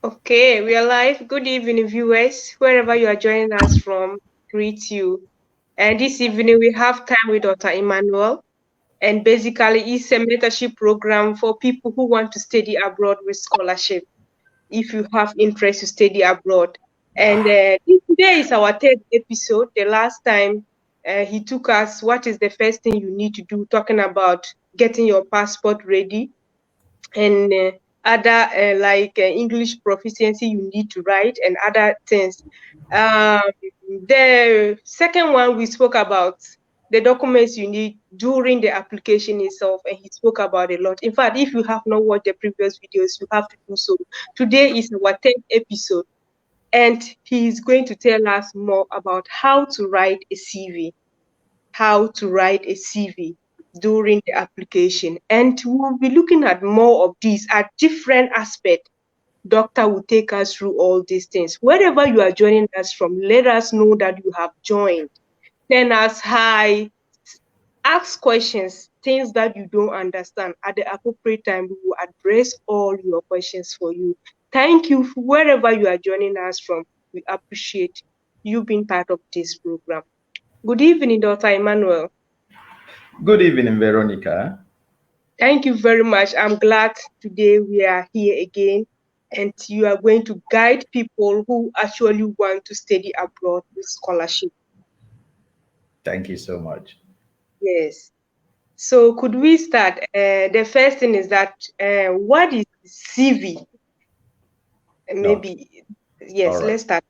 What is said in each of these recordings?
Okay, we are live. Good evening, viewers, wherever you are joining us from. Greet you. And this evening we have time with Dr. Emmanuel, and basically it's a mentorship program for people who want to study abroad with scholarship. If you have interest to study abroad, and today is our third episode. The last time he took us, what is the first thing you need to do? Talking about getting your passport ready and other English proficiency you need to write and other things. Um, the second one we spoke about the documents you need during the application itself, and he spoke about a lot. In fact, if you have not watched the previous videos, you have to do so. Today is our 10th episode, and he is going to tell us more about how to write a CV, during the application. And we'll be looking at more of these at different aspects. Doctor will take us through all these things. Wherever you are joining us from, let us know that you have joined. Send us hi, ask questions, things that you don't understand. At the appropriate time, we will address all your questions for you. Thank you wherever you are joining us from. We appreciate you being part of this program. Good evening, Dr. Emmanuel. Good evening, Veronica. Thank you very much. I'm glad today we are here again, and you are going to guide people who actually want to study abroad with scholarship. Thank you so much. Yes. So could we start? The first thing is that what is CV? Okay. Maybe, yes, All right. let's start.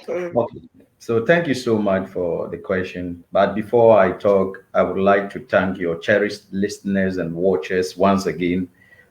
Okay. So thank you so much for the question. But before I talk, I would like to thank your cherished listeners and watchers once again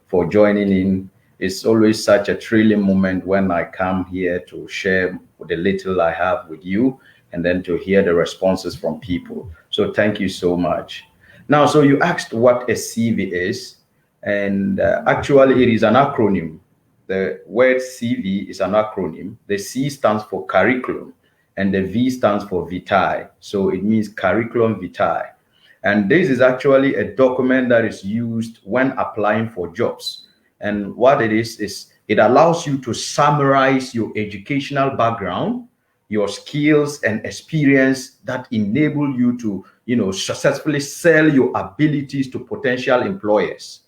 for joining in. It's always such a thrilling moment when I come here to share the little I have with you and then to hear the responses from people. So thank you so much. Now, so you asked what a CV is, and actually, it is an acronym. The word CV is an acronym. The C stands for curriculum, and the V stands for vitae. So it means curriculum vitae. And this is actually a document that is used when applying for jobs. And what it is it allows you to summarize your educational background, your skills and experience that enable you to, successfully sell your abilities to potential employers.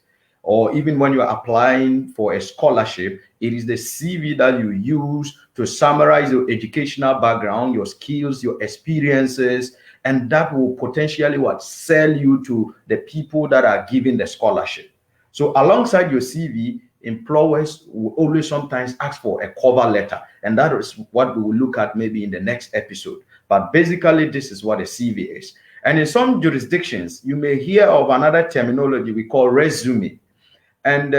Or even when you are applying for a scholarship, it is the CV that you use to summarize your educational background, your skills, your experiences, and that will potentially sell you to the people that are giving the scholarship. So alongside your CV, employers will always sometimes ask for a cover letter, and that is what we will look at maybe in the next episode. But basically, this is what a CV is. And in some jurisdictions, you may hear of another terminology we call resume. And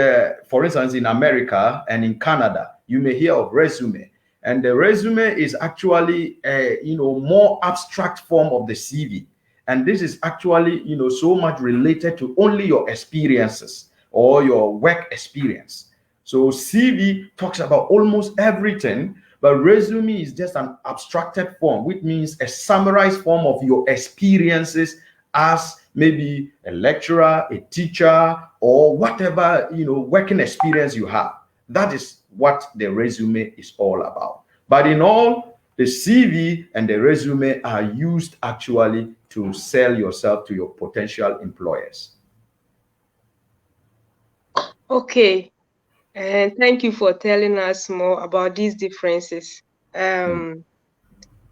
for instance, in America and in Canada, you may hear of resume. And the resume is actually a more abstract form of the CV. And this is actually so much related to only your experiences or your work experience. So CV talks about almost everything, but resume is just an abstracted form, which means a summarized form of your experiences as maybe a lecturer, a teacher, or whatever working experience you have. That is what the resume is all about. But in all, the CV and the resume are used actually to sell yourself to your potential employers. Okay, and thank you for telling us more about these differences. Mm.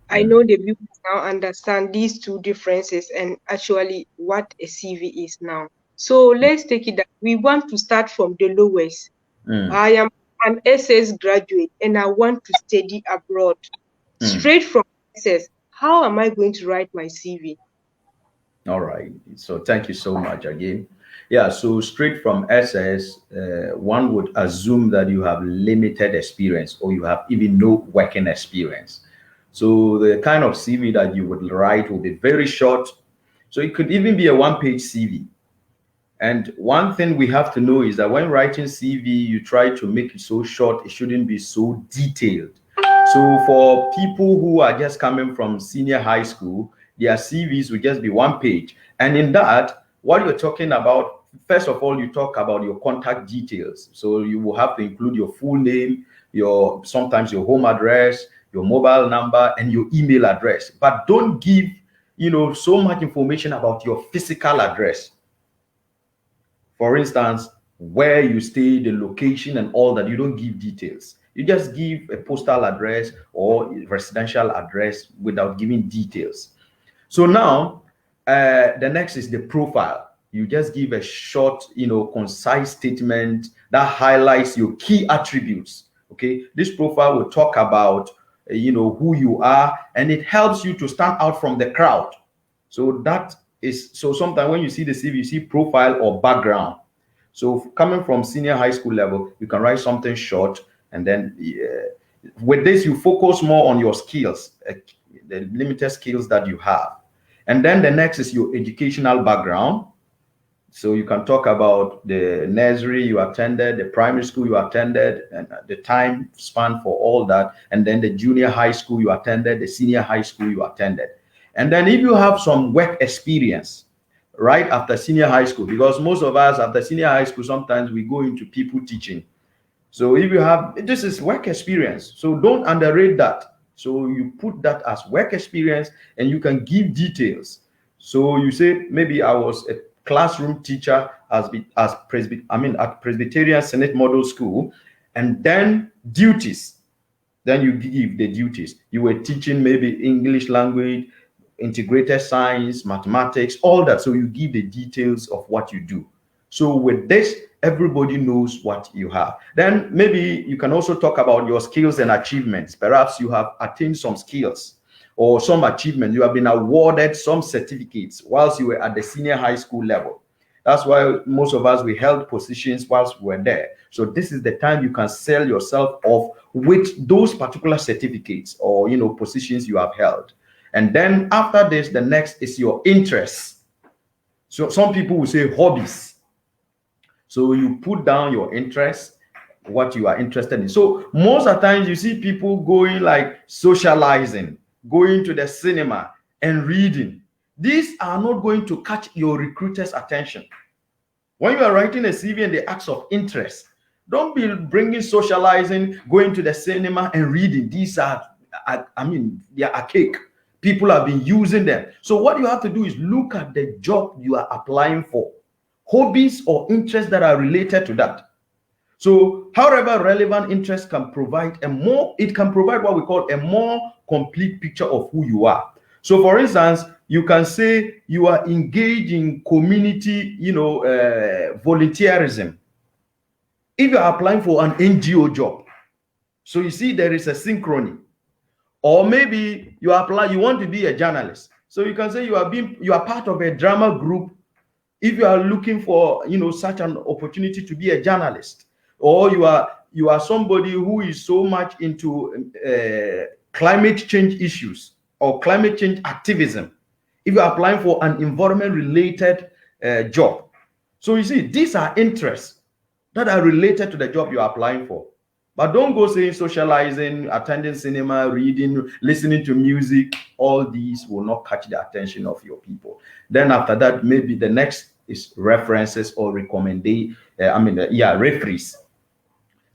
I know the viewers now understand these two differences and actually what a CV is now. So let's take it that we want to start from the lowest. Mm. I am an SS graduate and I want to study abroad. Mm. Straight from SS, how am I going to write my CV? All right. So thank you so much again. Yeah. So straight from SS, one would assume that you have limited experience or you have even no working experience. So the kind of CV that you would write will be very short. So it could even be a one-page CV. And one thing we have to know is that when writing CV, you try to make it so short, it shouldn't be so detailed. So for people who are just coming from senior high school, their CVs will just be one page. And in that, what you're talking about, first of all, you talk about your contact details. So you will have to include your full name, sometimes your home address, your mobile number, and your email address. But don't give, so much information about your physical address. For instance, where you stay, the location, and all that. You don't give details. You just give a postal address or residential address without giving details. So now, the next is the profile. You just give a short, concise statement that highlights your key attributes. Okay, this profile will talk about, who you are, and it helps you to stand out from the crowd. So sometimes when you see the CV, you see profile or background. So coming from senior high school level, you can write something short, and then with this, you focus more on your skills, the limited skills that you have. And then the next is your educational background. So you can talk about the nursery you attended, the primary school you attended, and the time span for all that. And then the junior high school you attended, the senior high school you attended. And then if you have some work experience right after senior high school, because most of us after senior high school, sometimes we go into people teaching. So if you have, this is work experience. So don't underrate that. So you put that as work experience, and you can give details. So you say, maybe I was a classroom teacher at Presbyterian Senate Model School, and then duties. Then you give the duties. You were teaching maybe English language, integrated science, mathematics, all that. So you give the details of what you do. So with this, everybody knows what you have. Then maybe you can also talk about your skills and achievements. Perhaps you have attained some skills or some achievement. You have been awarded some certificates whilst you were at the senior high school level. That's why most of us, we held positions whilst we were there. So this is the time you can sell yourself off with those particular certificates or, positions you have held. And then after this, the next is your interests. So some people will say hobbies. So you put down your interests, what you are interested in. So most of the times you see people going like socializing, going to the cinema and reading. These are not going to catch your recruiter's attention. When you are writing a CV and they ask of interest, don't be bringing socializing, going to the cinema and reading. These are, they are archaic. People have been using them. So what you have to do is look at the job you are applying for. Hobbies or interests that are related to that. So however relevant interest can provide it can provide what we call a more complete picture of who you are. So for instance, you can say you are engaged in community, volunteerism. If you are applying for an NGO job, so you see there is a synchrony. Or maybe you want to be a journalist. So you can say you are part of a drama group. If you are looking for, such an opportunity to be a journalist, or you are somebody who is so much into climate change issues or climate change activism, if you are applying for an environment-related job. So you see, these are interests that are related to the job you are applying for. But don't go saying socializing, attending cinema, reading, listening to music. All these will not catch the attention of your people. Then after that, maybe the next is references or referees.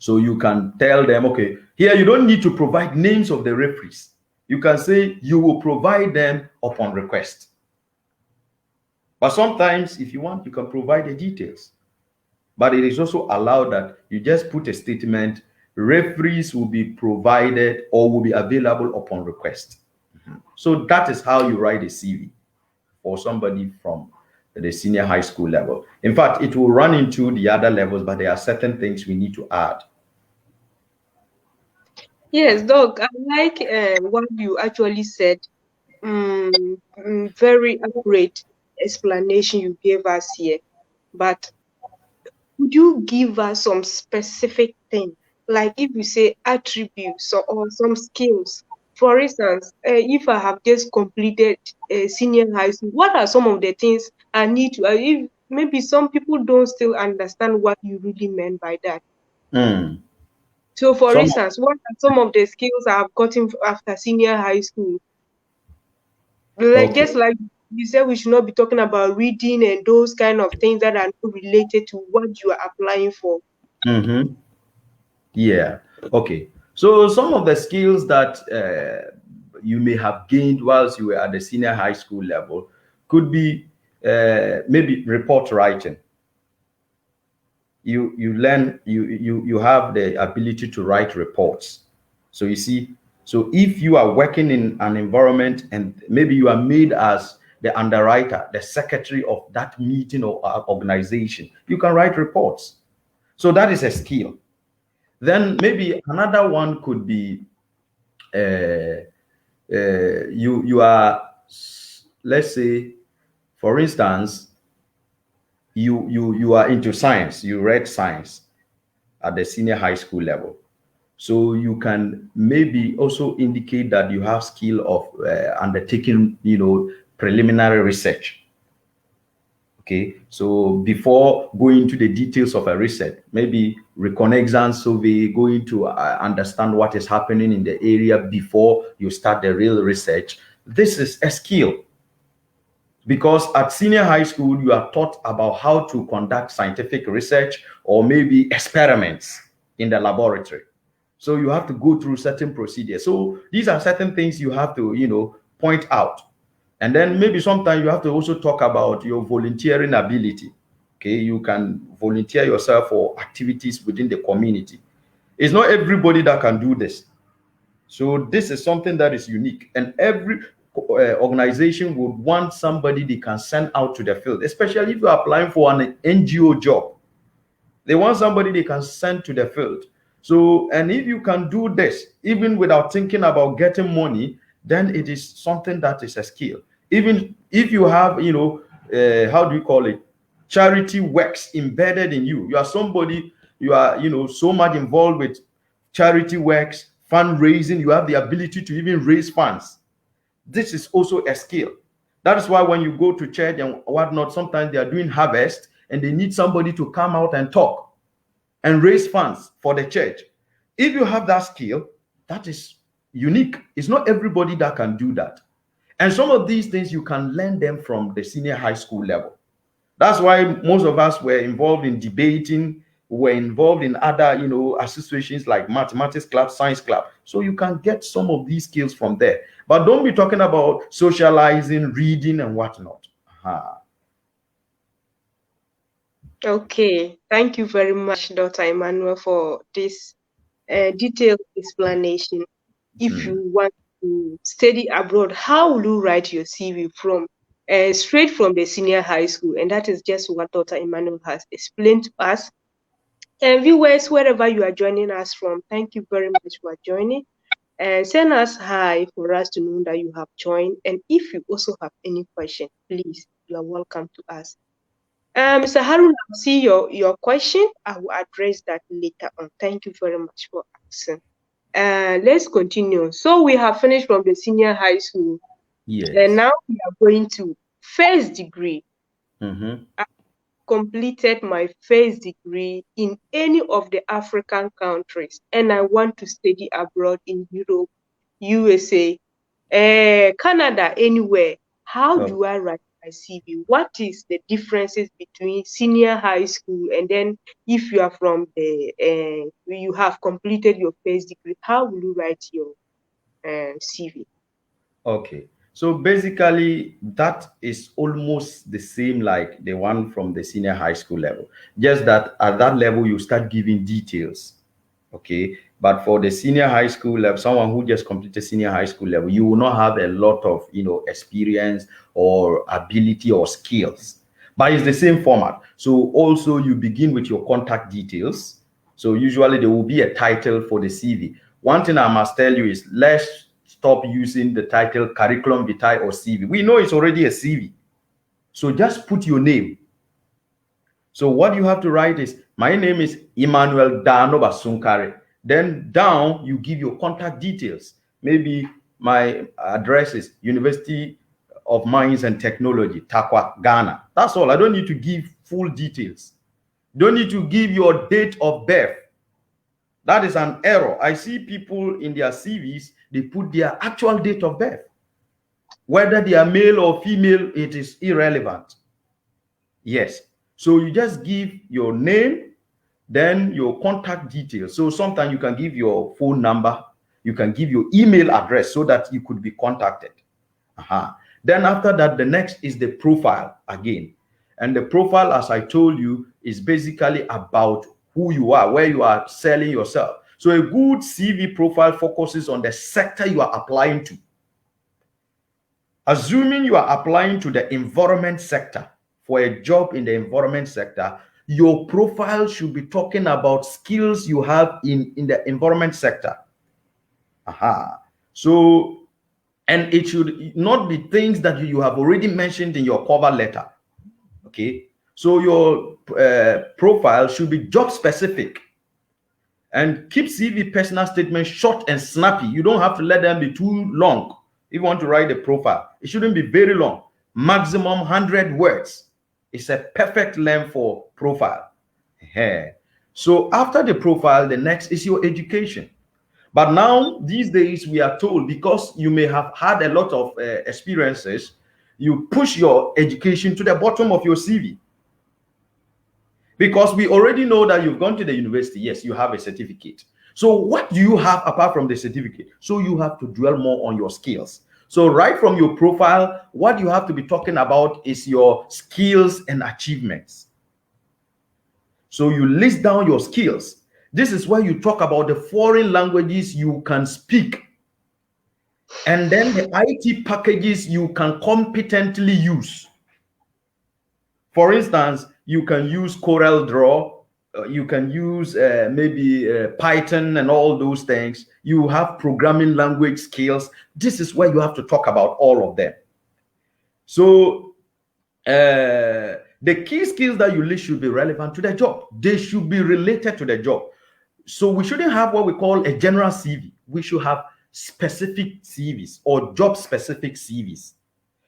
So you can tell them, okay, here you don't need to provide names of the referees. You can say you will provide them upon request. But sometimes if you want, you can provide the details. But it is also allowed that you just put a statement, referees will be provided or will be available upon request. So that is how you write a CV for somebody from the senior high school level. In fact, it will run into the other levels, but there are certain things we need to add. Yes, Doc, I like what you actually said. Very accurate explanation you gave us here. But would you give us some specific thing? Like if you say attributes or some skills. For instance, if I have just completed senior high school, what are some of the things I need to? If maybe some people don't still understand what you really meant by that. So, for instance, what are some of the skills I've gotten after senior high school? Just like you said, we should not be talking about reading and those kind of things that are not related to what you are applying for. Yeah. Okay. So some of the skills that you may have gained whilst you were at the senior high school level could be maybe report writing. You learn, you have the ability to write reports. So you see, so if you are working in an environment and maybe you are made as the underwriter, the secretary of that meeting or organization, you can write reports. So that is a skill. Then maybe another one could be you are, let's say, for instance, you are into science. You read science at the senior high school level, so you can maybe also indicate that you have skill of undertaking, preliminary research. Okay, so before going into the details of a research, maybe reconnaissance survey, going to understand what is happening in the area before you start the real research. This is a skill, because at senior high school, you are taught about how to conduct scientific research or maybe experiments in the laboratory. So you have to go through certain procedures. So these are certain things you have to, point out. And then maybe sometimes you have to also talk about your volunteering ability. Okay, you can volunteer yourself for activities within the community. It's not everybody that can do this. So this is something that is unique, and every organization would want somebody they can send out to the field, especially if you're applying for an NGO job. They want somebody they can send to the field. So, and if you can do this, even without thinking about getting money, then it is something that is a skill. Even if you have, how do you call it? Charity works embedded in you. You are somebody, you are, so much involved with charity works, fundraising, you have the ability to even raise funds. This is also a skill. That is why when you go to church and whatnot, sometimes they are doing harvest and they need somebody to come out and talk and raise funds for the church. If you have that skill, that is unique. It's not everybody that can do that. And some of these things, you can learn them from the senior high school level. That's why most of us were involved in debating, were involved in other, associations like mathematics club, science club. So you can get some of these skills from there. But don't be talking about socializing, reading, and whatnot. Okay, thank you very much, Dr. Emmanuel, for this detailed explanation. If you want to study abroad, how will you write your CV from straight from the senior high school? And that is just what Dr. Emmanuel has explained to us. And viewers, wherever you are joining us from, thank you very much for joining. And send us hi for us to know that you have joined. And if you also have any question, please, you are welcome to ask. Mr. Harun, I see your question. I will address that later on. Thank you very much for asking. Let's continue. So we have finished from the senior high school. Yes. And now we are going to first degree. Mm-hmm. I completed my first degree in any of the African countries, and I want to study abroad in Europe, USA, Canada, anywhere. How do I write my CV? What is the differences between senior high school and then if you are from the you have completed your first degree, how will you write your CV? Okay, so basically that is almost the same like the one from the senior high school level, just that at that level you start giving details. Okay, but for the senior high school level, someone who just completed senior high school level, you will not have a lot of experience or ability or skills, but it's the same format. So also you begin with your contact details. So usually there will be a title for the CV. One thing I must tell you is, let's stop using the title curriculum vitae or CV. We know it's already a CV, so just put your name. So what you have to write is, my name is Emmanuel Danoba Sunkare. Then down, you give your contact details. Maybe my address is University of Mines and Technology, Takwa, Ghana. That's all. I don't need to give full details. Don't need to give your date of birth. That is an error. I see people in their CVs, they put their actual date of birth. Whether they are male or female, it is irrelevant. Yes. So you just give your name, then your contact details. So sometimes you can give your phone number, you can give your email address so that you could be contacted. Then after that, the next is the profile again. And the profile, as I told you, is basically about who you are, where you are selling yourself. So a good CV profile focuses on the sector you are applying to. Assuming you are applying to the environment sector for a job in the environment sector, your profile should be talking about skills you have in the environment sector. So, and it should not be things that you have already mentioned in your cover letter. Okay, so your profile should be job specific, and keep CV personal statements short and snappy. You don't have to let them be too long. If you want to write a profile, it shouldn't be very long. Maximum 100 words. It's a perfect length for profile. So after the profile, the next is your education. But now, these days, we are told, because you may have had a lot of experiences, you push your education to the bottom of your CV. Because we already know that you've gone to the university. Yes, you have a certificate. So what do you have apart from the certificate? So you have to dwell more on your skills. So right from your profile, what you have to be talking about is your skills and achievements. So you list down your skills. This is where you talk about the foreign languages you can speak, and then the IT packages you can competently use. For instance, you can use CorelDRAW, you can use maybe Python and all those things. You have programming language skills. This is where you have to talk about all of them. So the key skills that you list should be relevant to the job. They should be related to the job. So we shouldn't have what we call a general CV. We should have specific CVs or job specific CVs.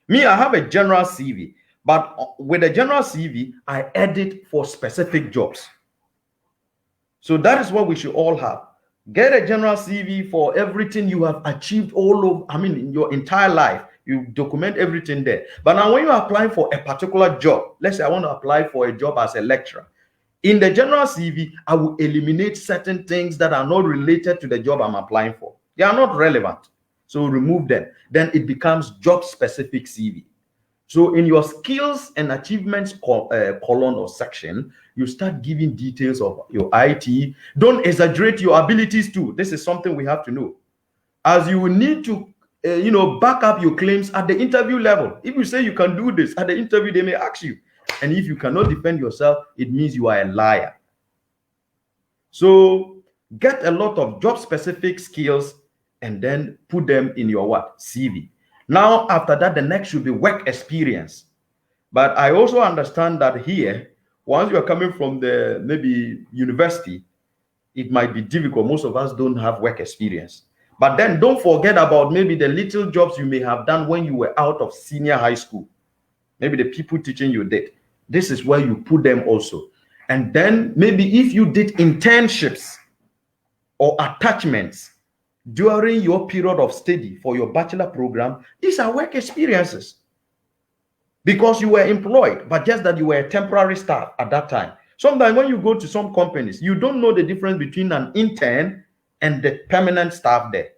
Me, I have a general CV, but with a general CV, I edit for specific jobs. So that is what we should all have. Get a general CV for everything you have achieved in your entire life. You document everything there. But now when you're applying for a particular job, let's say I want to apply for a job as a lecturer. In the general CV, I will eliminate certain things that are not related to the job I'm applying for. They are not relevant. So remove them. Then it becomes job-specific CV. So in your skills and achievements column or section, you start giving details of your IT. Don't exaggerate your abilities too. This is something we have to know. As you will need to back up your claims at the interview level. If you say you can do this at the interview, they may ask you. And if you cannot defend yourself, it means you are a liar. So get a lot of job-specific skills and then put them in your CV. Now, after that, the next should be work experience. But I also understand that here, once you are coming from the maybe university, it might be difficult. Most of us don't have work experience. But then don't forget about maybe the little jobs you may have done when you were out of senior high school. Maybe the people teaching you did. This is where you put them also. And then maybe if you did internships or attachments during your period of study for your bachelor program, these are work experiences. Because you were employed, but just that you were a temporary staff at that time. Sometimes when you go to some companies, you don't know the difference between an intern and the permanent staff there.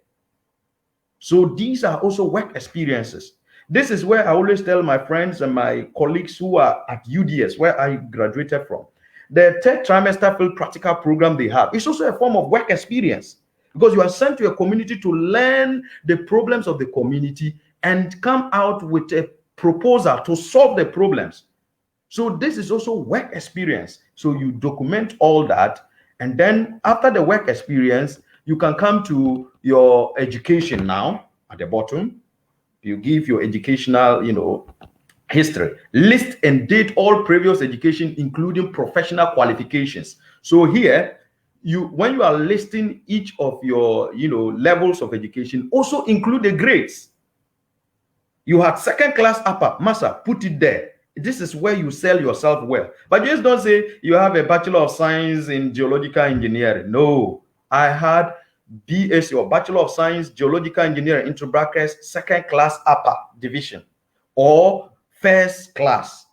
So these are also work experiences. This is where I always tell my friends and my colleagues who are at UDS, where I graduated from, the third trimester field practical program they have is also a form of work experience, because you are sent to a community to learn the problems of the community and come out with a proposal to solve the problems. So this is also work experience. So you document all that, and then after the work experience, you can come to your education now at the bottom. You give your educational, history. List and date all previous education, including professional qualifications. So here, when you are listing each of your, levels of education, also include the grades. You had second class upper, master, put it there. This is where you sell yourself well. But just don't say you have a Bachelor of Science in Geological Engineering. No, I had BSc or Bachelor of Science Geological Engineering into brackets second class upper division, or first class,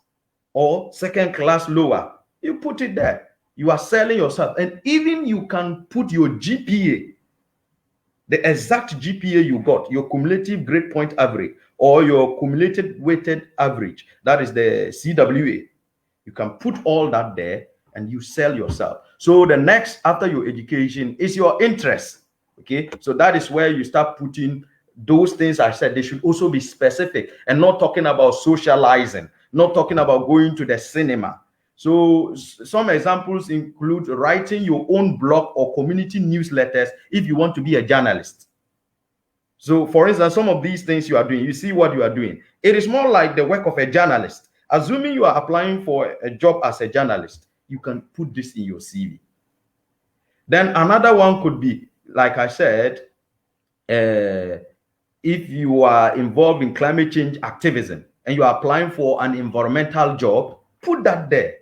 or second class lower. You put it there. You are selling yourself. And even you can put your GPA, the exact GPA you got, your cumulative grade point average, or your cumulative weighted average, that is the CWA. You can put all that there and you sell yourself. So the next after your education is your interest. Okay, so that is where you start putting those things. I said they should also be specific and not talking about socializing, not talking about going to the cinema. So some examples include writing your own blog or community newsletters if you want to be a journalist. So for instance, some of these things you are doing, you see what you are doing. It is more like the work of a journalist. Assuming you are applying for a job as a journalist, you can put this in your CV. Then another one could be, like I said, if you are involved in climate change activism and you are applying for an environmental job, put that there.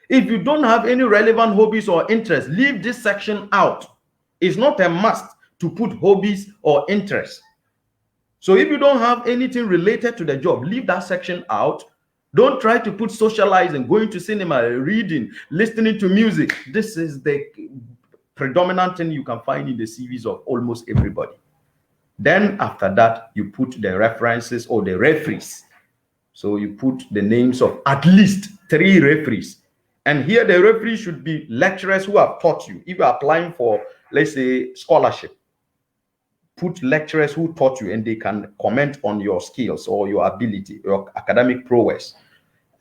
If you don't have any relevant hobbies or interests, leave this section out. It's not a must to put hobbies or interests. So if you don't have anything related to the job, leave that section out. Don't try to put socializing, going to cinema, reading, listening to music. This is the predominant thing you can find in the CVs of almost everybody. Then after that, you put the references or the referees. So you put the names of at least 3 referees. And here the referees should be lecturers who have taught you. If you're applying for, let's say, scholarship, put lecturers who taught you and they can comment on your skills or your ability, your academic prowess.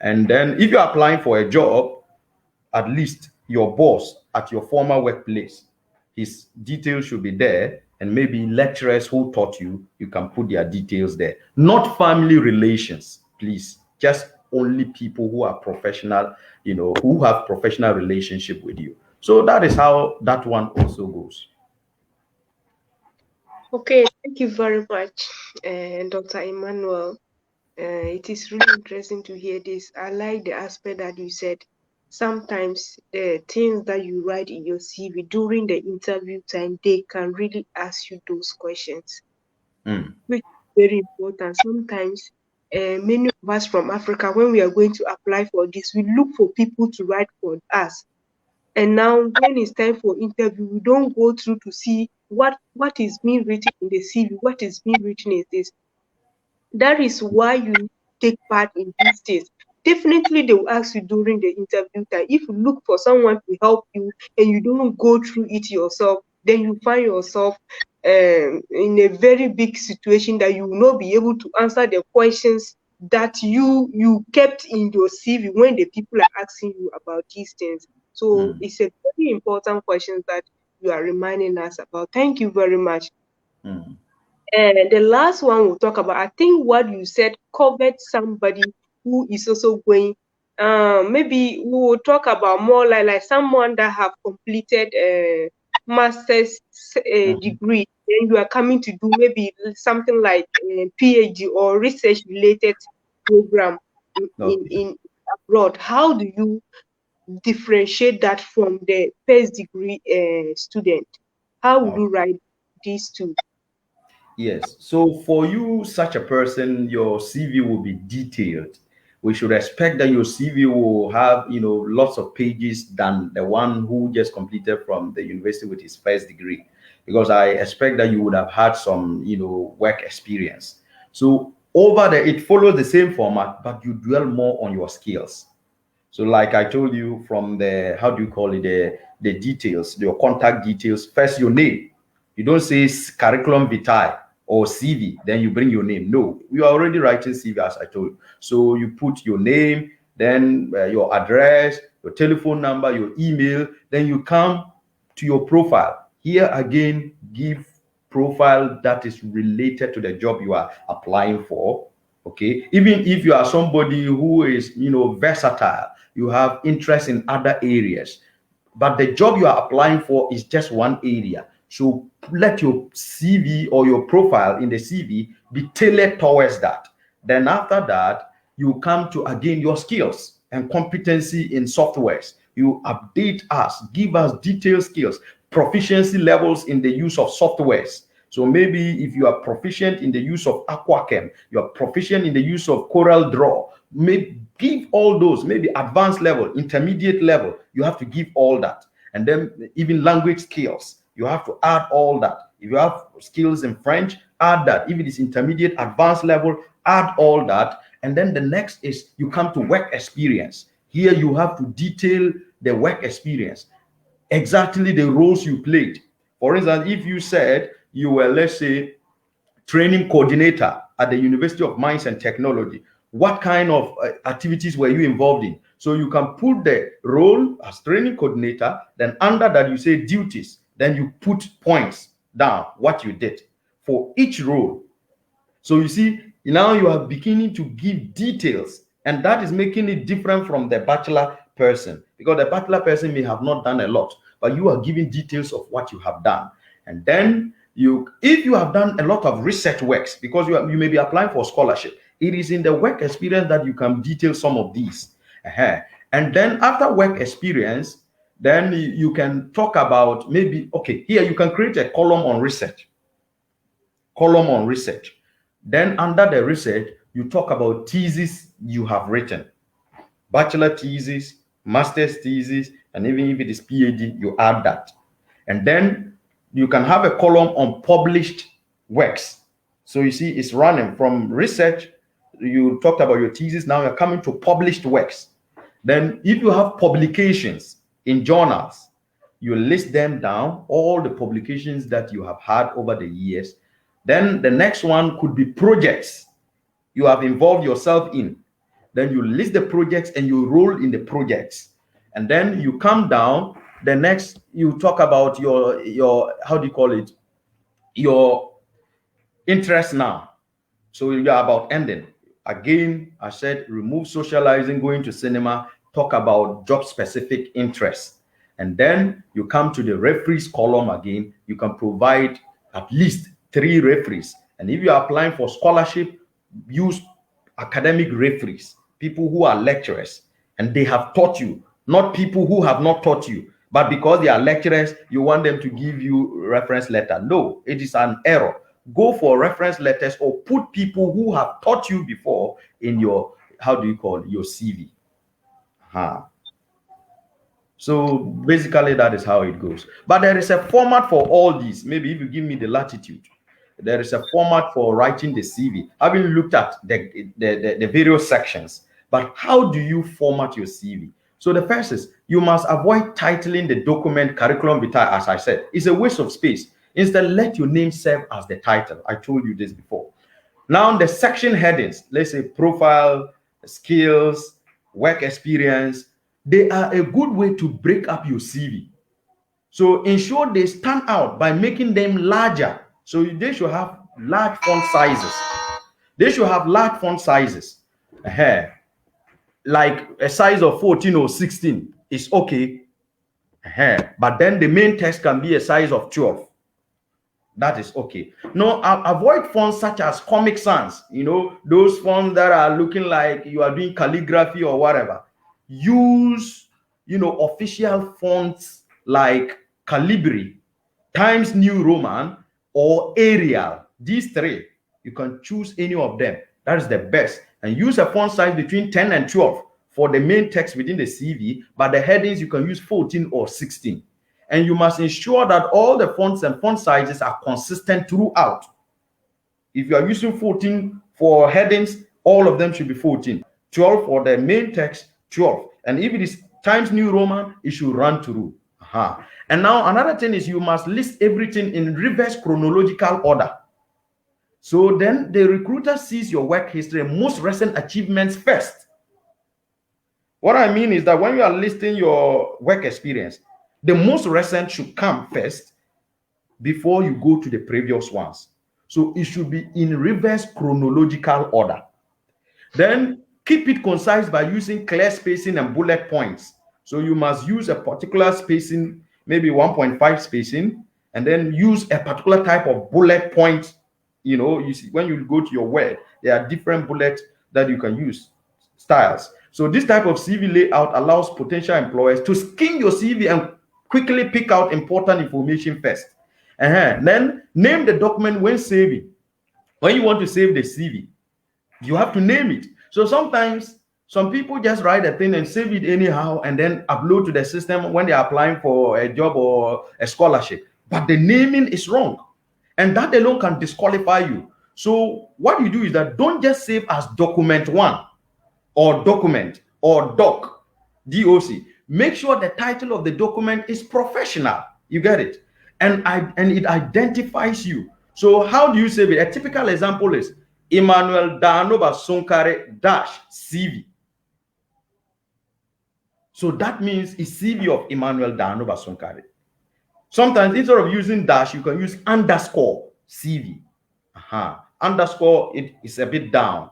And then if you're applying for a job, at least your boss at your former workplace, his details should be there. And maybe lecturers who taught you, you can put their details there. Not family relations, please. Just only people who are professional, who have professional relationship with you. So that is how that one also goes. Okay, thank you very much, Dr. Emmanuel. It is really interesting to hear this. I like the aspect that you said. Sometimes the things that you write in your CV during the interview time, they can really ask you those questions, which is very important. Sometimes many of us from Africa, when we are going to apply for this, we look for people to write for us. And now when it's time for interview, we don't go through to see what is being written in the CV, what is being written in this. That is why you take part in these things. Definitely they will ask you during the interview time. If you look for someone to help you and you don't go through it yourself, then you find yourself in a very big situation that you will not be able to answer the questions that you kept in your CV when the people are asking you about these things. So it's a very important question that you are reminding us about. Thank you very much. And the last one we'll talk about, I think what you said covered somebody who is also going, maybe we will talk about more like someone that have completed a master's degree, and you are coming to do maybe something like a PhD or research related program in abroad. How do you differentiate that from the first degree student? How would you write these two? Yes. So for you, such a person, your CV will be detailed. We should expect that your CV will have, lots of pages than the one who just completed from the university with his first degree, because I expect that you would have had some, work experience. So over there, it follows the same format, but you dwell more on your skills. So like I told you from the, how do you call it, the details, your contact details, first your name. You don't say curriculum vitae or CV, then you bring your name. No, we are already writing CV as I told you. So you put your name, then your address, your telephone number, your email, then you come to your profile. Here again, give profile that is related to the job you are applying for. Okay, even if you are somebody who is, versatile, you have interest in other areas, but the job you are applying for is just one area. So let your CV or your profile in the CV be tailored towards that. Then after that, you come to again your skills and competency in softwares. You update us, give us detailed skills, proficiency levels in the use of softwares. So maybe if you are proficient in the use of Aquachem, you are proficient in the use of Corel Draw, may give all those, maybe advanced level, intermediate level, you have to give all that. And then even language skills, you have to add all that. If you have skills in French, add that. If it is intermediate, advanced level, add all that. And then the next is you come to work experience. Here you have to detail the work experience, exactly the roles you played. For instance, if you said you were, let's say, training coordinator at the University of Mines and Technology, what kind of activities were you involved in? So you can put the role as training coordinator, then under that you say duties, then you put points down, what you did for each role. So you see, now you are beginning to give details, and that is making it different from the bachelor person, because the bachelor person may have not done a lot, but you are giving details of what you have done. And then if you have done a lot of research works, because you may be applying for scholarship, it is in the work experience that you can detail some of these. And then after work experience, then you can talk about maybe, okay, here you can create a column on research. Then under the research, you talk about thesis you have written, bachelor thesis, master's thesis, and even if it is PhD, you add that. And then you can have a column on published works. So you see, it's running from research. You talked about your thesis, now you're coming to published works. Then if you have publications in journals, you list them down, all the publications that you have had over the years. Then the next one could be projects you have involved yourself in. Then you list the projects and you roll in the projects. And then you come down, the next you talk about your how do you call it, your interest now. So you are about ending. Again, I said remove socializing, going to cinema, talk about job specific interests. And then you come to the referees column again. You can provide at least 3 referees. And if you are applying for scholarship, use academic referees, people who are lecturers and they have taught you, not people who have not taught you, but because they are lecturers, you want them to give you reference letter. No, it is an error. Go for reference letters or put people who have taught you before in your, how do you call it, your CV. So basically that is how it goes. But there is a format for all these. Maybe if you give me the latitude, there is a format for writing the CV. Having looked at the various sections, but how do you format your CV? So the first is you must avoid titling the document curriculum vitae, as I said. It's a waste of space. Instead, let your name serve as the title. I told you this before. Now the section headings, let's say profile, skills, work experience, they are a good way to break up your CV. So ensure they stand out by making them larger. So they should have large font sizes. They should have large font sizes. Like a size of 14 or 16 is okay. But then the main text can be a size of 12. That is okay. No, avoid fonts such as Comic Sans. You know, those fonts that are looking like you are doing calligraphy or whatever. Use, official fonts like Calibri, Times New Roman, or Arial. These 3, you can choose any of them. That is the best. And use a font size between 10 and 12 for the main text within the CV, but the headings you can use 14 or 16. And you must ensure that all the fonts and font sizes are consistent throughout. If you are using 14 for headings, all of them should be 14. 12 for the main text, 12. And if it is Times New Roman, it should run through. And now another thing is you must list everything in reverse chronological order. So then the recruiter sees your work history and most recent achievements first. What I mean is that when you are listing your work experience, the most recent should come first before you go to the previous ones. So it should be in reverse chronological order. Then keep it concise by using clear spacing and bullet points. So you must use a particular spacing, maybe 1.5 spacing, and then use a particular type of bullet point. You see, when you go to your Word, there are different bullets that you can use, styles. So this type of CV layout allows potential employers to skim your CV and quickly pick out important information first. Then name the document when saving. When you want to save the CV, you have to name it. So sometimes Some people just write a thing and save it anyhow and then upload to the system when they're applying for a job or a scholarship. But the naming is wrong. And that alone can disqualify you. So what you do is that don't just save as document one or document or doc, DOC. Make sure the title of the document is professional. You get it? And it identifies you. So how do you save it? A typical example is Emmanuel Danoba Sonkare CV. So that means it's CV of Emmanuel Danoba Sonkare. Sometimes instead of using dash, you can use underscore CV. Underscore, it is a bit down,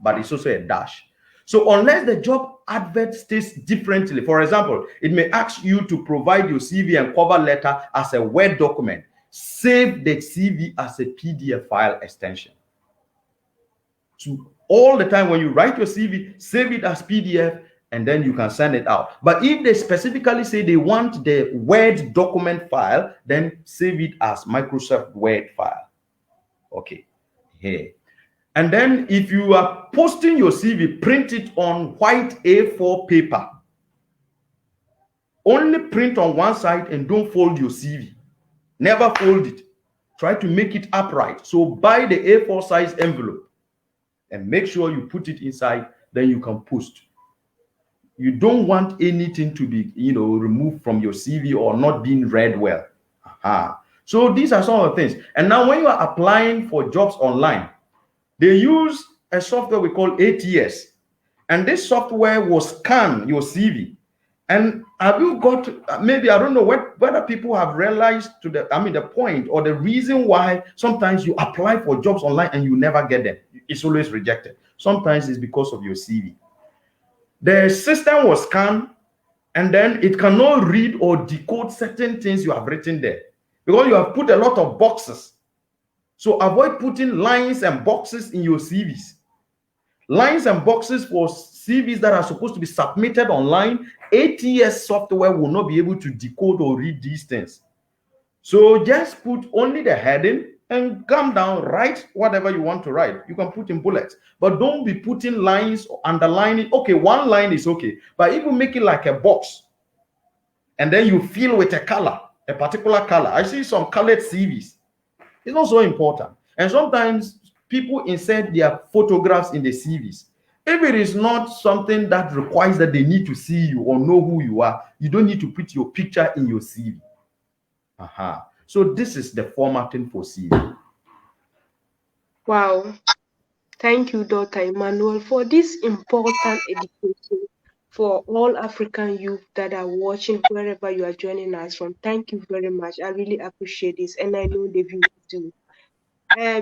but it's also a dash. So unless the job advert states differently, for example, it may ask you to provide your CV and cover letter as a Word document. Save the CV as a PDF file extension. So all the time when you write your CV, save it as PDF, and then you can send it out. But if they specifically say they want the Word document file, then save it as Microsoft Word file. Okay, here. And then if you are posting your CV, print it on white A4 paper. Only print on one side and don't fold your CV. Never fold it. Try to make it upright. So buy the A4 size envelope and make sure you put it inside, then you can post. You don't want anything to be, removed from your CV or not being read well. So these are some of the things. And now when you are applying for jobs online, they use a software we call ATS. And this software will scan your CV. And have you got, maybe, I don't know whether people have realized the point or the reason why sometimes you apply for jobs online and you never get them. It's always rejected. Sometimes it's because of your CV. The system will scan and then it cannot read or decode certain things you have written there because you have put a lot of boxes. So avoid putting lines and boxes in your CVs. Lines and boxes for CVs that are supposed to be submitted online, ATS software will not be able to decode or read these things. So just put only the heading and come down, write whatever you want to write. You can put in bullets, but don't be putting lines or underlining. Okay, one line is okay, but if you make it like a box and then you fill with a color, a particular color. I see some colored CVs. It's not so important. And sometimes people insert their photographs in the CVs. If it is not something that requires that they need to see you or know who you are, you don't need to put your picture in your CV. So this is the formatting for CV. Wow. Thank you, Dr. Emmanuel, for this important education for all African youth that are watching wherever you are joining us from. Thank you very much. I really appreciate this, and I know the viewers do.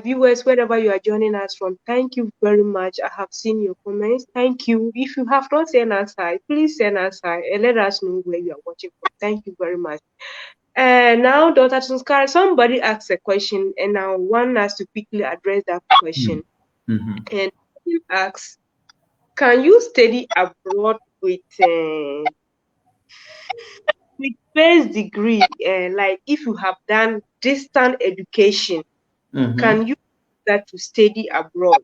Viewers, wherever you are joining us from, thank you very much. I have seen your comments. Thank you. If you have not sent us hi, please send us hi and let us know where you are watching from. Thank you very much. Now, Dr. Tunskar, somebody asked a question, and I want us to quickly address that question. And he asks, can you study abroad with first degree? Like if you have done distant education, can you use that to study abroad?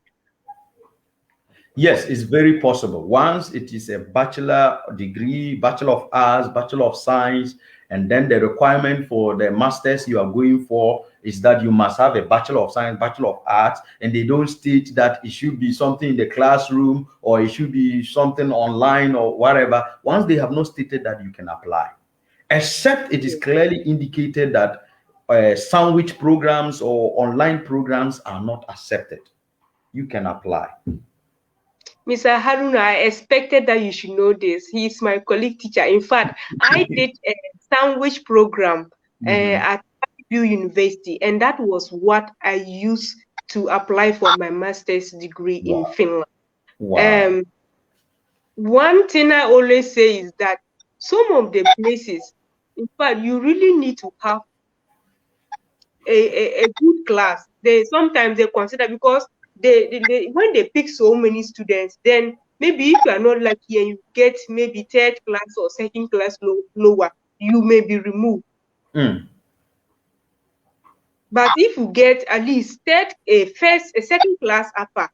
Yes, it's very possible. Once it is a bachelor degree, Bachelor of Arts, Bachelor of Science, and then the requirement for the masters you are going for is that you must have a Bachelor of Science, Bachelor of Arts, and they don't state that it should be something in the classroom or it should be something online or whatever. Once they have not stated that, you can apply, except it is clearly indicated that sandwich programs or online programs are not accepted. You can apply. Mr. Haruna, I expected that you should know this. He is my colleague teacher. In fact, I did a sandwich program at University, and that was what I used to apply for my master's degree in Finland. Wow. One thing I always say is that some of the places, in fact, you really need to have a good class. Sometimes they consider, because they when they pick so many students, then maybe if you are not lucky and you get maybe third class or second class lower, you may be removed. But if you get at least second class upper,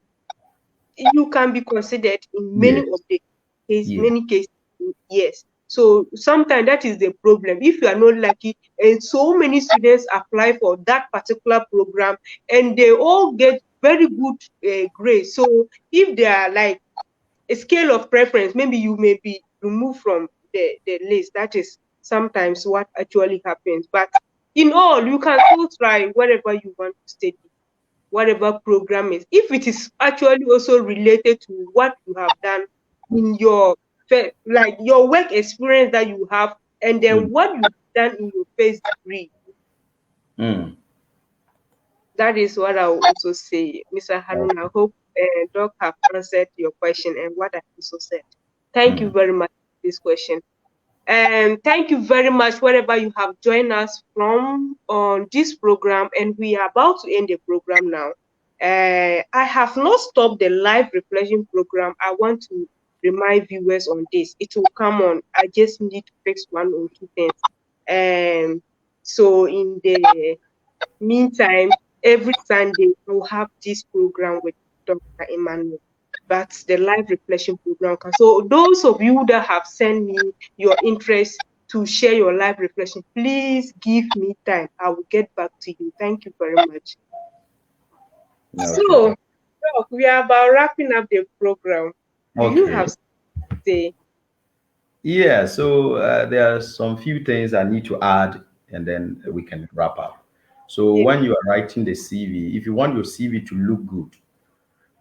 you can be considered in many Yes. of the case, Yes. many cases. Yes. So sometimes that is the problem. If you are not lucky, and so many students apply for that particular program, and they all get very good grades. So if they are like a scale of preference, maybe you may be removed from the list. That is sometimes what actually happens. But in all, you can still try wherever you want to study, whatever program is, if it is actually also related to what you have done in your like your work experience that you have, and then Mm. what you've done in your first degree. Mm. That is what I will also say, Mr. Harun. I Okay. hope Doc have answered your question and what I also said. Thank you Mm. very much for this question. And thank you very much wherever you have joined us from on this program. And we are about to end the program now. I have not stopped the live reflection program. I want to remind viewers on this. It will come on. I just need to fix one or two things. So in the meantime, every Sunday we'll have this program with Dr. Emmanuel. That's the live reflection program. So those of you that have sent me your interest to share your live reflection, please give me time. I will get back to you. Thank you very much. Okay. So Doc, we are about wrapping up the program. Do you Okay. have something to say? Yeah, so there are some few things I need to add, and then we can wrap up. So Yeah. when you are writing the CV, if you want your CV to look good,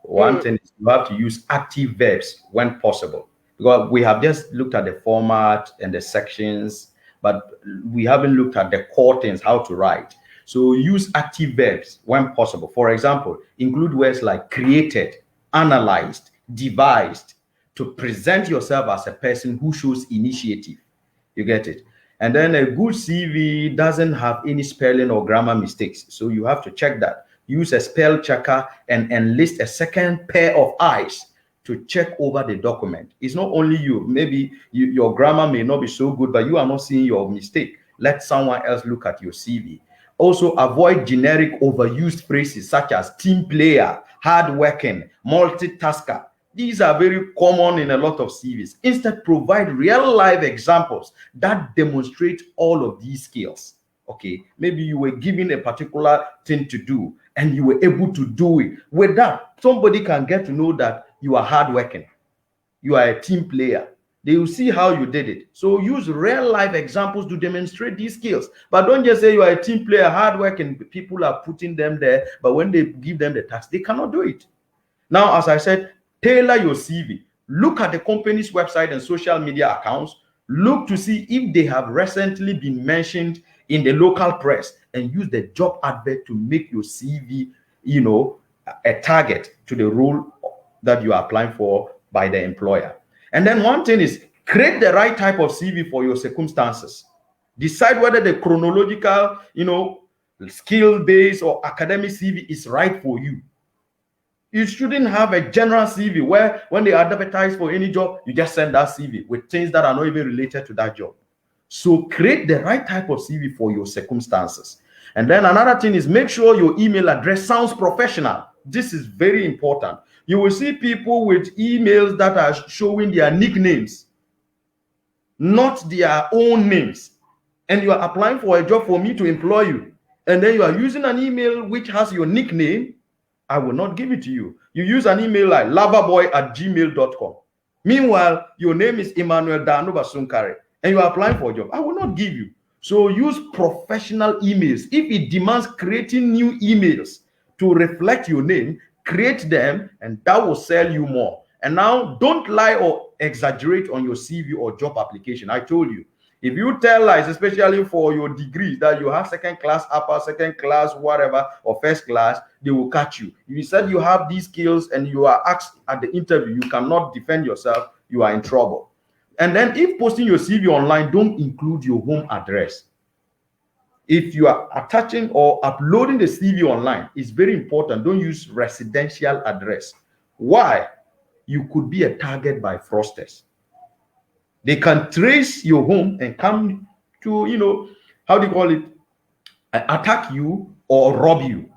one Mm, thing is you have to use active verbs when possible. Because we have just looked at the format and the sections, but we haven't looked at the core things, how to write. So use active verbs when possible. For example, include words like created, analyzed, devised, to present yourself as a person who shows initiative. You get it? And then a good CV doesn't have any spelling or grammar mistakes. So you have to check that. Use a spell checker and enlist a second pair of eyes to check over the document. It's not only you. Maybe your grammar may not be so good, but you are not seeing your mistake. Let someone else look at your CV. Also, avoid generic overused phrases such as team player, hardworking, multitasker. These are very common in a lot of CVs. Instead, provide real life examples that demonstrate all of these skills. Okay, maybe you were given a particular thing to do and you were able to do it. With that, somebody can get to know that you are hardworking, you are a team player. They will see how you did it. So use real life examples to demonstrate these skills. But don't just say you are a team player, hardworking. People are putting them there, but when they give them the task, they cannot do it. Now, as I said, tailor your CV. Look at the company's website and social media accounts. Look to see if they have recently been mentioned in the local press, and use the job advert to make your CV, a target to the role that you are applying for by the employer. And then one thing is create the right type of CV for your circumstances. Decide whether the chronological, skill-based or academic CV is right for you. You shouldn't have a general CV where when they advertise for any job, you just send that CV with things that are not even related to that job. So create the right type of CV for your circumstances. And then another thing is make sure your email address sounds professional. This is very important. You will see people with emails that are showing their nicknames, not their own names. And you are applying for a job for me to employ you. And then you are using an email which has your nickname. I will not give it to you. You use an email like lavaboy@gmail.com. Meanwhile, your name is Emmanuel Danuba Sunkare, and you are applying for a job. I will not give you. So use professional emails. If it demands creating new emails to reflect your name, create them, and that will sell you more. And now, don't lie or exaggerate on your CV or job application. I told you, if you tell lies, especially for your degrees, that you have second class, upper, second class, whatever, or first class, they will catch you. If you said you have these skills and you are asked at the interview, you cannot defend yourself, you are in trouble. And then if posting your CV online, don't include your home address. If you are attaching or uploading the CV online, it's very important. Don't use residential address. Why? You could be a target by fraudsters. They can trace your home and come to, how do you call it, attack you or rob you.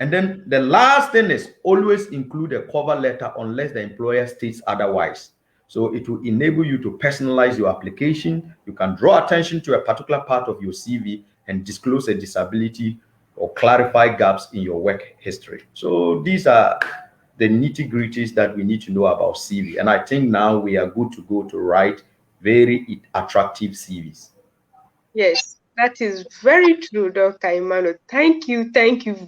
And then the last thing is always include a cover letter unless the employer states otherwise. So it will enable you to personalize your application. You can draw attention to a particular part of your CV and disclose a disability or clarify gaps in your work history. So these are the nitty-gritties that we need to know about CV. And I think now we are good to go to write very attractive CVs. Yes, that is very true, Dr. Emmanuel. Thank you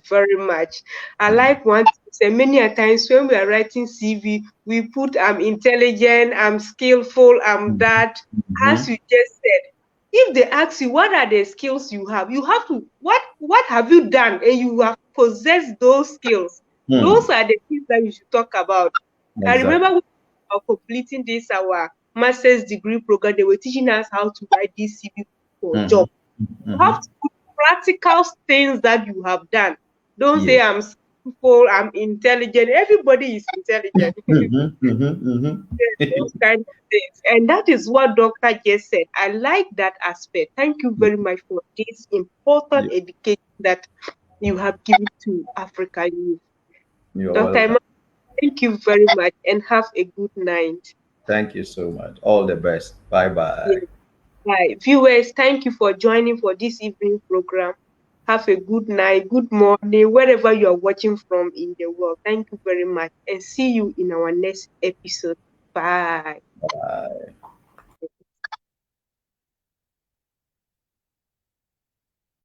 very much. I like one to say many a times when we are writing CV, we put I'm intelligent, I'm skillful, I'm that. As Mhm. you just said, if they ask you what are the skills you have to what have you done and you have possessed those skills. Those Hmm. are the things that we should talk about. I remember Exactly. when we were completing this our master's degree program, they were teaching us how to write this CV for Mhm. job. You have Mhm. to put practical things that you have done. Don't say Yes. I'm skillful, I'm intelligent. Everybody is intelligent. Mhm. Mhm. Mhm. Those kind of things. And that is what Doctor just said. I like that aspect. Thank you very much for this important Yeah. education that you have given to African youth. You're Dr. welcome. Emma, thank you very much and have a good night. Thank you so much. All the best. Bye Yes. bye. Bye. Viewers, thank you for joining for this evening program. Have a good night, good morning, wherever you are watching from in the world. Thank you very much and see you in our next episode. Bye. Bye.